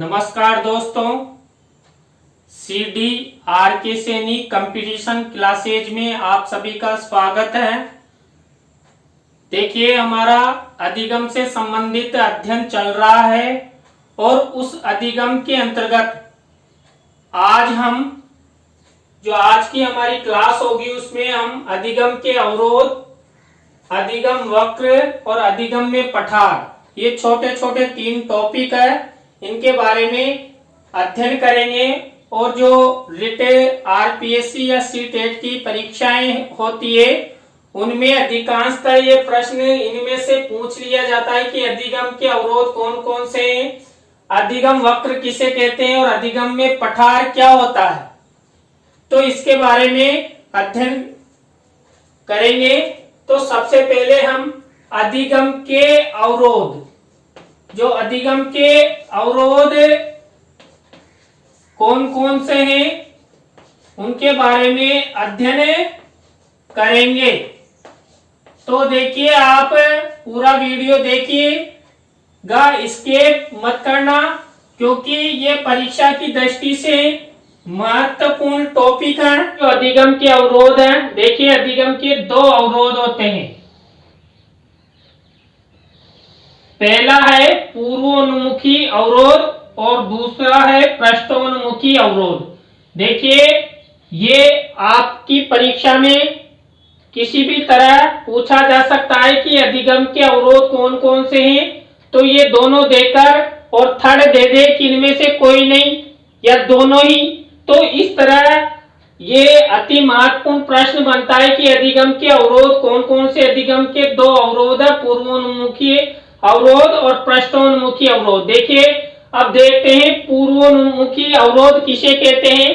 नमस्कार दोस्तों, CDRK Saini competition classes में आप सभी का स्वागत है। देखिए, हमारा अधिगम से संबंधित अध्ययन चल रहा है और उस अधिगम के अंतर्गत आज की हमारी क्लास होगी उसमें हम अधिगम के अवरोध, अधिगम वक्र और अधिगम में पठार, ये छोटे छोटे 3 टॉपिक है, इनके बारे में अध्ययन करेंगे। और जो रिटेन RPSC या CTET की परीक्षाएं होती है उनमें अधिकांशतः ये प्रश्न इनमें से पूछ लिया जाता है कि अधिगम के अवरोध कौन कौन से हैं, अधिगम वक्र किसे कहते हैं और अधिगम में पठार क्या होता है। तो इसके बारे में अध्ययन करेंगे। तो सबसे पहले हम अधिगम के अवरोध, जो अधिगम के अवरोध कौन कौन से हैं उनके बारे में अध्ययन करेंगे। तो देखिए, आप पूरा वीडियो देखिएगा, स्किप मत करना, क्योंकि ये परीक्षा की दृष्टि से महत्वपूर्ण टॉपिक है। जो अधिगम के अवरोध है, देखिए अधिगम के 2 अवरोध होते हैं। पहला है पूर्वोन्मुखी अवरोध और दूसरा है पृष्ठोन्मुखी अवरोध। देखिए, ये आपकी परीक्षा में किसी भी तरह पूछा जा सकता है कि अधिगम के अवरोध कौन कौन से हैं। तो ये दोनों देकर और थर्ड दे दे कि इनमें से कोई नहीं या दोनों ही, तो इस तरह ये अति महत्वपूर्ण प्रश्न बनता है कि अधिगम के अवरोध कौन कौन से। अधिगम के 2 अवरोध है, पूर्वोन्मुखी अवरोध और पृष्ठोन्मुखी अवरोध। देखिए, अब देखते हैं पूर्वोन्मुखी अवरोध किसे कहते हैं।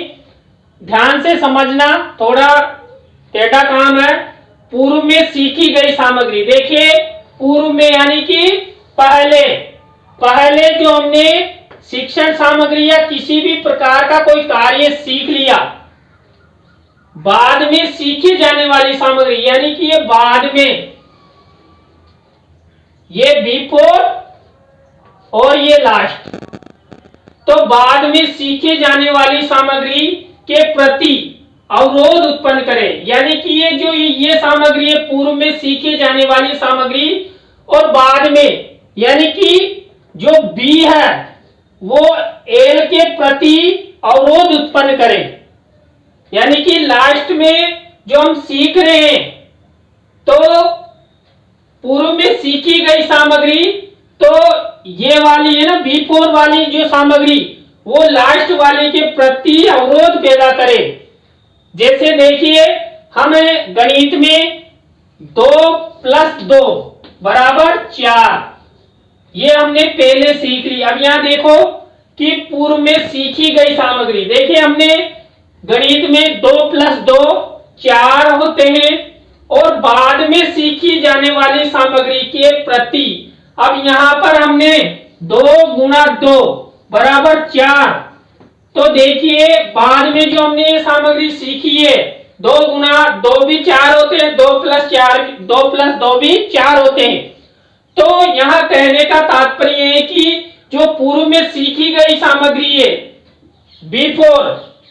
ध्यान से समझना, थोड़ा टेढ़ा काम है। पूर्व में सीखी गई सामग्री, देखिए पूर्व में यानी कि पहले जो हमने शिक्षण सामग्री या किसी भी प्रकार का कोई कार्य सीख लिया, बाद में सीखी जाने वाली सामग्री यानी कि ये बाद में, ये बिफोर और ये लास्ट। तो बाद में सीखे जाने वाली सामग्री के प्रति अवरोध उत्पन्न करे, यानी कि ये सामग्री है पूर्व में सीखे जाने वाली सामग्री, और बाद में यानी कि जो बी है वो एल के प्रति अवरोध उत्पन्न करे। यानी कि लास्ट में जो हम सीख रहे हैं, तो पूर्व में सीखी गई सामग्री, तो ये वाली है ना B4 वाली जो सामग्री, वो लास्ट वाली के प्रति अवरोध पैदा करे। जैसे देखिए, हमें गणित में 2 + 2 = 4, ये हमने पहले सीख ली। अब यहां देखो कि पूर्व में सीखी गई सामग्री, देखिए हमने गणित में 2 + 2 4 होते हैं, और बाद में सीखी जाने वाली सामग्री के प्रति, अब यहां पर हमने 2 × 2 = 4। तो देखिए, बाद में जो हमने ये सामग्री सीखी है, 2 × 2 भी 4 होते हैं, 2 + 2 भी 4 होते हैं। तो यहां कहने का तात्पर्य है कि जो पूर्व में सीखी गई सामग्री है बिफोर,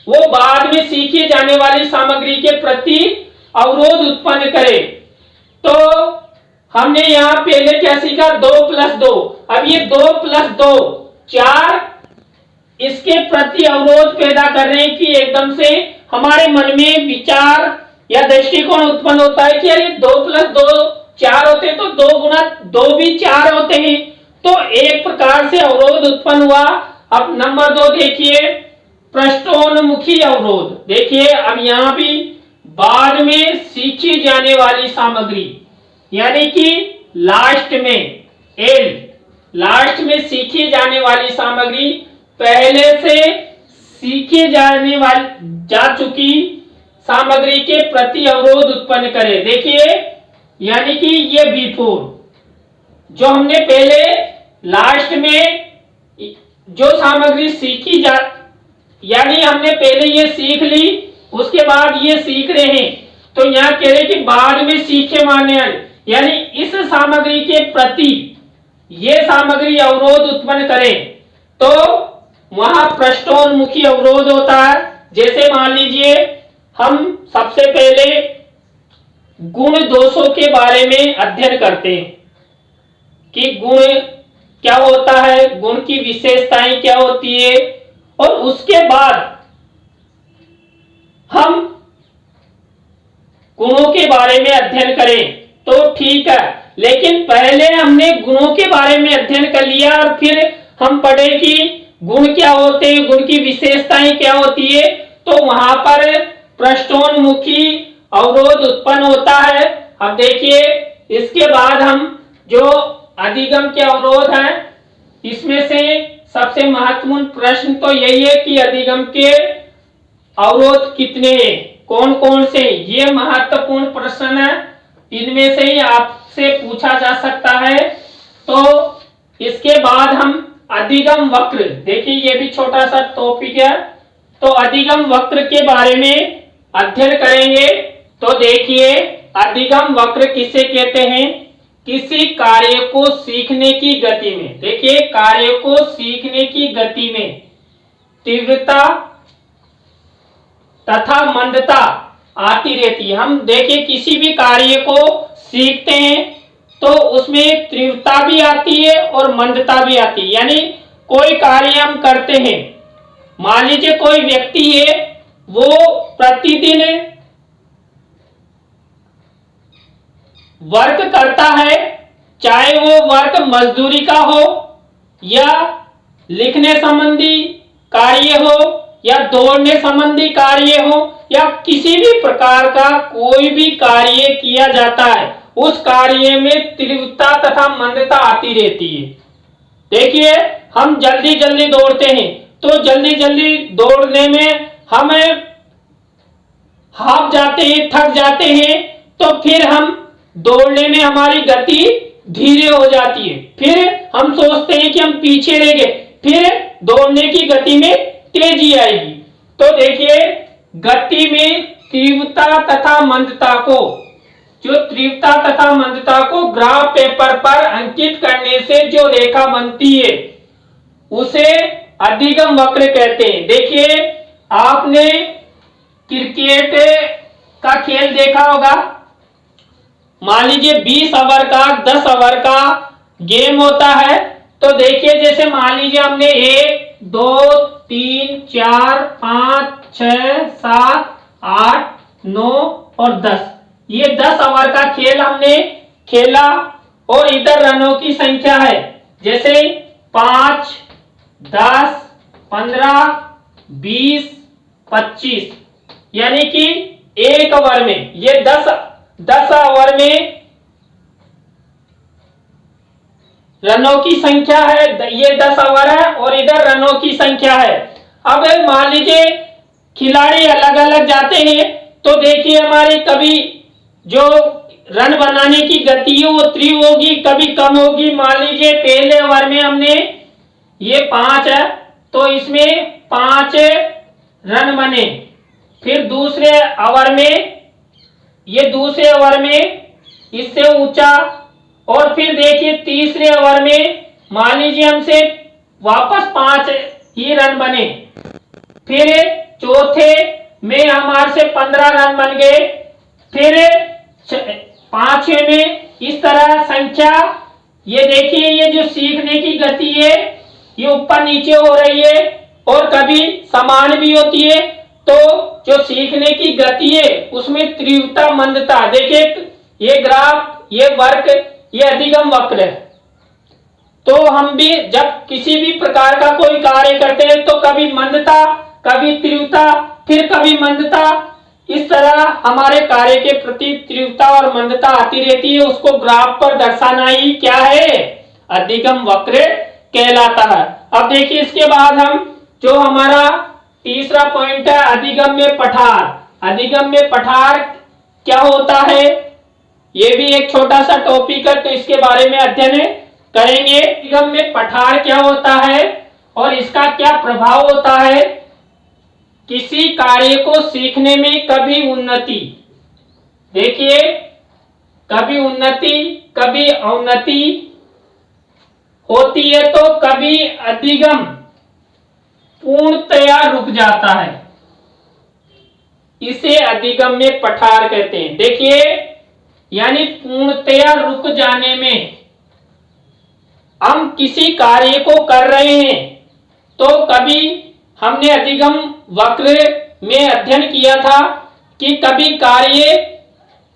वो बाद में सीखी जाने वाली सामग्री के प्रति अवरोध उत्पन्न करे। तो हमने यहां पहले क्या सीखा, 2 + 2। अब ये 2 + 2 4, इसके प्रति अवरोध पैदा कर रहे हैं कि एकदम से हमारे मन में विचार या दृष्टिकोण उत्पन्न होता है कि अरे 2 + 2 4 होते हैं, तो 2 × 2 भी 4 होते हैं। तो एक प्रकार से अवरोध उत्पन्न हुआ। अब नंबर 2 देखिए, पृष्ठोन्मुखी अवरोध। देखिए, अब यहां भी बाद में सीखी जाने वाली सामग्री, यानी कि लास्ट में लास्ट में सीखी जाने वाली सामग्री पहले से सीखी जा चुकी सामग्री के प्रति अवरोध उत्पन्न करे। देखिए, यानी कि ये बिफोर, जो हमने पहले लास्ट में जो सामग्री सीखी यानी हमने पहले ये सीख ली, उसके बाद ये सीख रहे हैं, तो यहां कह रहे कि बाद में सीखे माने, यानी इस सामग्री के प्रति ये सामग्री अवरोध उत्पन्न करे। तो वहां पृष्ठोन्मुखी अवरोध होता है। जैसे मान लीजिए हम सबसे पहले गुण दोषों के बारे में अध्ययन करते हैं कि गुण क्या होता है, गुण की विशेषताएं क्या होती है, और उसके बाद हम गुणों के बारे में अध्ययन करें तो ठीक है। लेकिन पहले हमने गुणों के बारे में अध्ययन कर लिया और फिर हम पढ़े कि गुण क्या होते हैं, गुण की विशेषताएं क्या होती है, तो वहां पर पृष्ठोन्मुखी अवरोध उत्पन्न होता है। अब देखिए इसके बाद हम जो अधिगम के अवरोध हैं, इसमें से सबसे महत्वपूर्ण प्रश्न तो यही है कि अधिगम के अवरोध कितने हैं, कौन कौन से, ये महत्वपूर्ण प्रश्न है। इनमें से ही आपसे पूछा जा सकता है। तो इसके बाद हम अधिगम वक्र, देखिए ये भी छोटा सा टॉपिक है, तो अधिगम वक्र के बारे में अध्ययन करेंगे। तो देखिए अधिगम वक्र किसे कहते हैं, किसी कार्य को सीखने की गति में, देखिए कार्य को सीखने की गति में तीव्रता तथा मंदता आती रहती है। हम देखिए किसी भी कार्य को सीखते हैं तो उसमें तीव्रता भी आती है और मंदता भी आती है। यानी कोई कार्य हम करते हैं, मान लीजिए कोई व्यक्ति है वो प्रतिदिन वर्क करता है, चाहे वो वर्क मजदूरी का हो या लिखने संबंधी कार्य हो या दौड़ने संबंधी कार्य हो या किसी भी प्रकार का कोई भी कार्य किया जाता है, उस कार्य में तीव्रता तथा मंदता आती रहती है। देखिए हम जल्दी जल्दी दौड़ते हैं तो जल्दी जल्दी दौड़ने में हम हाफ जाते हैं, थक जाते हैं, तो फिर हम दौड़ने में हमारी गति धीरे हो जाती है। फिर हम सोचते हैं कि हम पीछे रह गए, फिर दौड़ने की गति में तेजी आएगी। तो देखिए गति में तीव्रता तथा मंदता को, जो तीव्रता तथा मंदता को ग्राफ पेपर पर अंकित करने से जो रेखा बनती है उसे अधिगम वक्र कहते हैं। देखिए आपने क्रिकेट का खेल देखा होगा, मान लीजिए 20 ओवर का 10 ओवर का गेम होता है। तो देखिए जैसे मान लीजिए हमने 1 2 3 4 5 6 7 8 9 और 10, ये 10 ओवर का खेल हमने खेला और इधर रनों की संख्या है जैसे 5 10 15 20 25, यानी कि एक ओवर में ये 10 ओवर में रनों की संख्या है, ये 10 ओवर है और इधर रनों की संख्या है। अब मान लीजिए खिलाड़ी अलग अलग जाते हैं तो देखिए हमारी कभी जो रन बनाने की गति है वो तीव्र होगी, कभी कम होगी। मान लीजिए पहले ओवर में हमने ये 5 है तो इसमें 5 रन बने, फिर दूसरे ओवर में ये दूसरे ओवर में इससे ऊंचा, और फिर देखिए तीसरे ओवर में मान लीजिए हमसे वापस 5 ही रन बने, फिर चौथे में हमारे से 15 रन बन गए, फिर पांचवें में इस तरह संख्या। ये देखिए ये जो सीखने की गति है ये ऊपर नीचे हो रही है और कभी समान भी होती है। तो जो सीखने की गति है उसमें तीव्रता मंदता, देखिए ये ग्राफ, ये वर्क, ये अधिगम वक्र है। तो हम भी जब किसी भी प्रकार का कोई कार्य करते हैं तो कभी मंदता, कभी तीव्रता, फिर कभी मंदता, इस तरह हमारे कार्य के प्रति तीव्रता और मंदता आती रहती है। उसको ग्राफ पर दर्शाना ही क्या है, अधिगम वक्र कहलाता है। अब देखिए इसके बाद हम जो हमारा तीसरा पॉइंट है अधिगम में पठार। अधिगम में पठार क्या होता है, ये भी एक छोटा सा टॉपिक है तो इसके बारे में अध्ययन करेंगे। अधिगम में पठार क्या होता है और इसका क्या प्रभाव होता है। किसी कार्य को सीखने में कभी उन्नति, देखिए कभी उन्नति कभी अवनति होती है, तो कभी अधिगम पूर्णतया रुक जाता है, इसे अधिगम्य पठार कहते हैं। देखिए, यानी पूर्णतया रुक जाने में, हम किसी कार्य को कर रहे हैं तो कभी हमने अधिगम वक्र में अध्ययन किया था कि कभी कार्य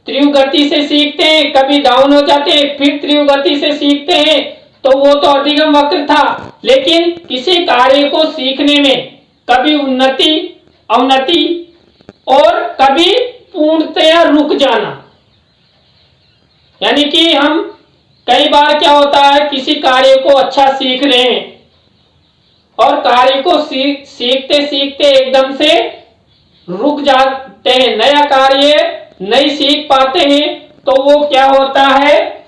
तीव्र गति से सीखते हैं, कभी डाउन हो जाते हैं, फिर तीव्र गति से सीखते हैं, तो वो तो अधिगम वक्र था। लेकिन किसी कार्य को सीखने में कभी उन्नति, अवनति और कभी पूर्णतया रुक जाना, यानी कि हम कई बार क्या होता है, किसी कार्य को अच्छा सीख रहे हैं और कार्य को सीखते सीखते एकदम से रुक जाते हैं, नया कार्य नहीं सीख पाते हैं, तो वो क्या होता है,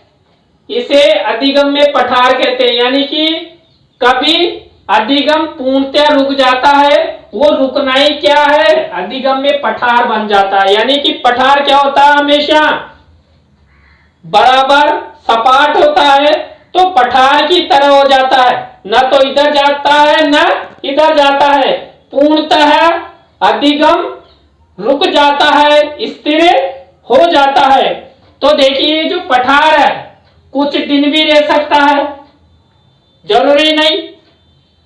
इसे अधिगम में पठार कहते हैं। यानी कि कभी अधिगम पूर्णतया रुक जाता है, वो रुकना ही क्या है, अधिगम में पठार बन जाता है। यानी कि पठार क्या होता है, हमेशा बराबर सपाट होता है, तो पठार की तरह हो जाता है, न तो इधर जाता है न इधर जाता है, पूर्णतः अधिगम रुक जाता है, स्थिर हो जाता है। तो देखिए, जो पठार है कुछ दिन भी रह सकता है, जरूरी नहीं,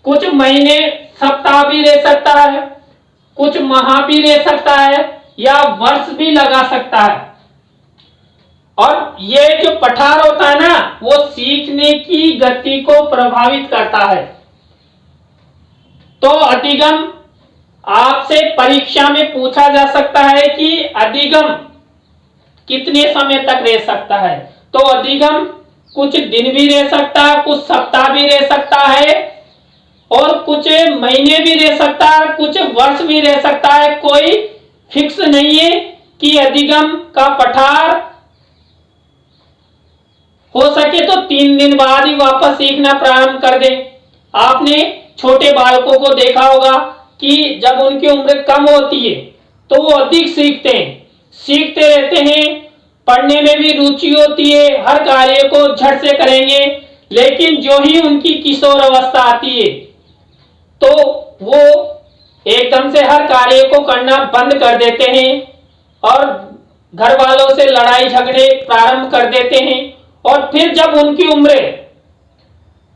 कुछ महीने सप्ताह भी रह सकता है, कुछ माह भी रह सकता है, या वर्ष भी लगा सकता है। और ये जो पठार होता है ना, वो सीखने की गति को प्रभावित करता है। तो अधिगम आपसे परीक्षा में पूछा जा सकता है कि अधिगम कितने समय तक रह सकता है। तो अधिगम कुछ दिन भी रह सकता है, कुछ सप्ताह भी रह सकता है, और कुछ महीने भी रह सकता है, कुछ वर्ष भी रह सकता है। कोई फिक्स नहीं है कि अधिगम का पठार हो सके तो 3 दिन बाद ही वापस सीखना प्रारंभ कर दे। आपने छोटे बालकों को देखा होगा कि जब उनकी उम्र कम होती है तो वो अधिक सीखते हैं, सीखते रहते हैं, पढ़ने में भी रुचि होती है, हर कार्य को झट से करेंगे। लेकिन जो ही उनकी किशोर अवस्था आती है तो वो एकदम से हर कार्य को करना बंद कर देते हैं और घर वालों से लड़ाई झगड़े प्रारंभ कर देते हैं। और फिर जब उनकी उम्र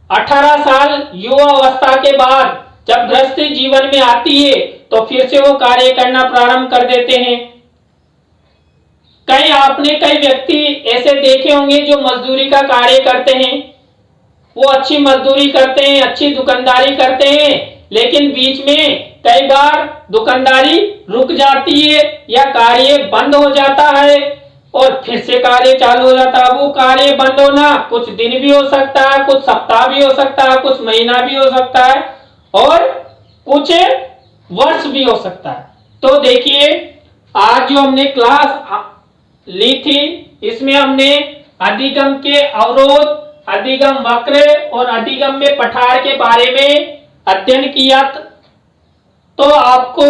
18 साल युवा अवस्था के बाद जब गृहस्थी जीवन में आती है तो फिर से वो कार्य करना प्रारंभ कर देते हैं। कई व्यक्ति ऐसे देखे होंगे जो मजदूरी का कार्य करते हैं, वो अच्छी मजदूरी करते हैं, अच्छी दुकानदारी करते हैं, लेकिन बीच में कई बार दुकानदारी रुक जाती है या कार्य बंद हो जाता है और फिर से कार्य चालू हो जाता है। वो कार्य बंद होना कुछ दिन भी हो सकता है, कुछ सप्ताह भी हो सकता है, कुछ महीना भी हो सकता है और कुछ वर्ष भी हो सकता है। तो देखिए, आज जो हमने क्लास ली थी इसमें हमने अधिगम के अवरोध, अधिगम वक्र और अधिगम में पठार के बारे में अध्ययन किया। तो आपको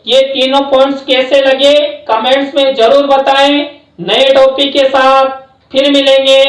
ये तीनों पॉइंट्स कैसे लगे कमेंट्स में जरूर बताएं। नए टॉपिक के साथ फिर मिलेंगे।